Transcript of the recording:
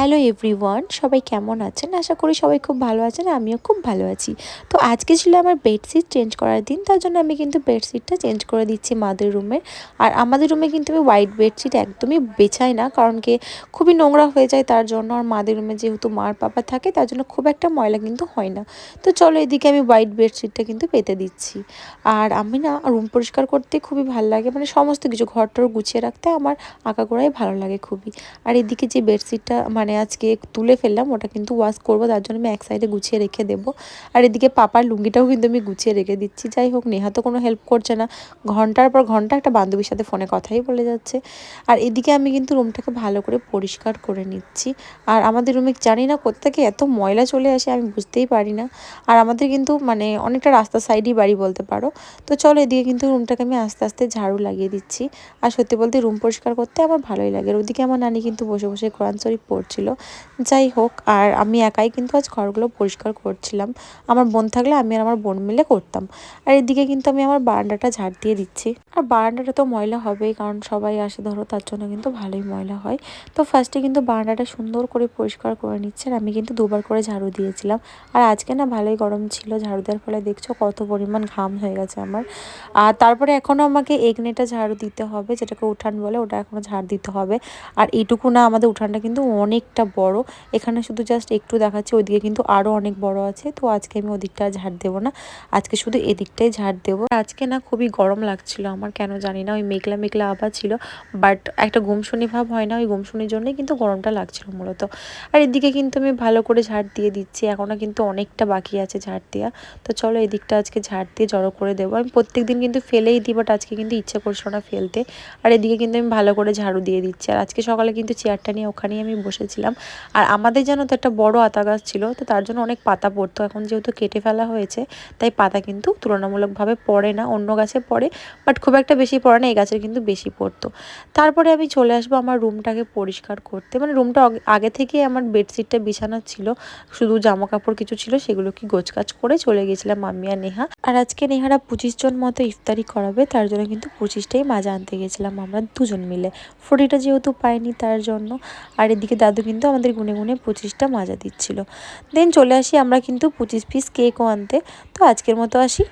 Hello everyone, সবাই কেমন আছেন? আশা করি সবাই খুব ভালো আছেন, আমিও খুব ভালো আছি। তো আজকে ছিল আমার বেডশিট চেঞ্জ করার দিন, তার জন্য আমি কিন্তু বেডশিটটা চেঞ্জ করে দিচ্ছি মাদের রুমে। আর আমাদের রুমে কিন্তু আমি হোয়াইট বেডশিট একদমই বেছাই না, কারণ কি খুবই নোংরা হয়ে যায় তার জন্য। আর মাদের রুমে যেহেতু মার পাপা থাকে তার জন্য খুব একটা ময়লা কিন্তু হয় না। তো চলো এদিকে আমি হোয়াইট বেডশিটটা কিন্তু পেতে দিচ্ছি। আর আমি না রুম পরিষ্কার করতে খুবই ভালো লাগে, মানে সমস্ত কিছু ঘরটর গুছিয়ে রাখতে আমার আঁকাগোড়াই ভালো লাগে খুবই। আর এদিকে যে বেডশিটটা মানে আজকে তুলে ফেললাম, ওটা কিন্তু ওয়াশ করবো, তার জন্য আমি এক সাইডে গুছিয়ে রেখে দেবো। আর এদিকে পাপার লুঙ্গিটাও কিন্তু আমি গুছিয়ে রেখে দিচ্ছি। যাই হোক, নেহা তো কোনো হেল্প করছে না, ঘন্টার পর ঘন্টা একটা বান্ধবীর সাথে ফোনে কথাই বলে যাচ্ছে। আর এদিকে আমি কিন্তু রুমটাকে ভালো করে পরিষ্কার করে নিচ্ছি। আর আমাদের রুমে জানি না কোথা থেকে এত ময়লা চলে আসে, আমি বুঝতেই পারি না। আর আমাদের কিন্তু মানে অনেকটা রাস্তার সাইডই বাড়ি বলতে পারো। তো চলো এদিকে কিন্তু রুমটাকে আমি আস্তে আস্তে ঝাড়ু লাগিয়ে দিচ্ছি। আর সত্যি বলতে রুম পরিষ্কার করতে আমার ভালোই লাগে। আর ওদিকে আমার নানি কিন্তু বসে বসে কোরআন শরীফ পড়ছিল। যাই হোক, আর আমি একাই কিন্তু আজ ঘরগুলো পরিষ্কার করছিলাম। আমার বোন থাকলে আমি আর আমার বোন মিলে করতাম। আর এদিকে কিন্তু আমি আমার বারান্দাটা ঝাড় দিয়ে দিচ্ছি। আর বারান্দাটা তো ময়লা হবেই, কারণ সবাই আসে ধরো, তার জন্য কিন্তু ভালোই ময়লা হয়। তো ফার্স্টে কিন্তু বারান্দাটা সুন্দর করে পরিষ্কার করে নিচ্ছে। আর আমি কিন্তু দুবার করে ঝাড়ু দিয়েছিলাম। আর আজকে না ভালোই গরম ছিল, ঝাড়ু দেওয়ার ফলে দেখছো কত পরিমাণ ঘাম হয়ে গেছে আমার। আর তারপরে এখনও আমাকে এগনেটা ঝাড়ু দিতে হবে, যেটাকে উঠান বলে, ওটা এখনও ঝাড় দিতে হবে। আর এইটুকু না, আমাদের উঠানটা কিন্তু অনেকটা বড়। এখানে শুধু জাস্ট একটু দেখাচ্ছি, ওইদিকে কিন্তু আরও অনেক বড় আছে। তো আজকে আমি ওদিকটা ঝাড় দেবো না, আজকে শুধু এদিকটাই ঝাড় দেবো। আজকে না খুবই গরম লাগছিল আমার, কেন জানি না, ওই মেঘলা মেঘলা আবার ছিল, বাট একটা গুমসুনি ভাব হয় না, ওই গুমসুনির জন্যই কিন্তু গরমটা লাগছিল মূলত। আর এদিকে কিন্তু আমি ভালো করে ঝাড় দিয়ে দিচ্ছি, এখনও কিন্তু অনেকটা বাকি আছে ঝাড় দেওয়া। তো চলো এদিকটা আজকে ঝাড় দিয়ে জড়ো করে দেবো। আমি প্রত্যেক দিন কিন্তু ফেলেই দিই, বাট আজকে কিন্তু ইচ্ছে করছিল না ফেলতে। আর এদিকে কিন্তু আমি ভালো করে ঝাড়ু দিয়ে দিচ্ছি। আর আজকে সকালে কিন্তু চেয়ারটা নিয়ে ওখানেই আমি বসেছিলাম। আর আমাদের যেন তো একটা বড় আতা গাছ ছিল, তো তার জন্য অনেক পাতা পড়তো। এখন যেহেতু কেটে ফেলা হয়েছে, তাই পাতা কিন্তু তুলনামূলকভাবে পড়ে না, অন্য গাছে পড়ে, বাট খুব একটা বেশি পড়ে না, এই গাছের কিন্তু বেশি পড়তো। তারপরে আমি চলে আসবো আমার রুমটাকে পরিষ্কার করতে। মানে রুমটা আগে থেকেই আমার বেডশিটটা বিছানা ছিল, শুধু জামা কাপড় কিছু ছিল, সেগুলো কি গোছকাছ করে চলে গেছিলাম আমি আর নেহা। আর আজকে নেহারা 25 জন মতো ইফতারি করাবে, তার জন্য কিন্তু 25টাই মাজা আনতে গেছিলাম আমরা দুজন মিলে। ফ্রুটিটা যেহেতু পাইনি তার জন্য। আর এদিকে দাদু কিন্তু আমাদের গুনে গুনে 25টা মাজা দিচ্ছিল। দেন চলে আসি আমরা কিন্তু 25 পিস কেকও আনতে। তো আজকের মতো আসি।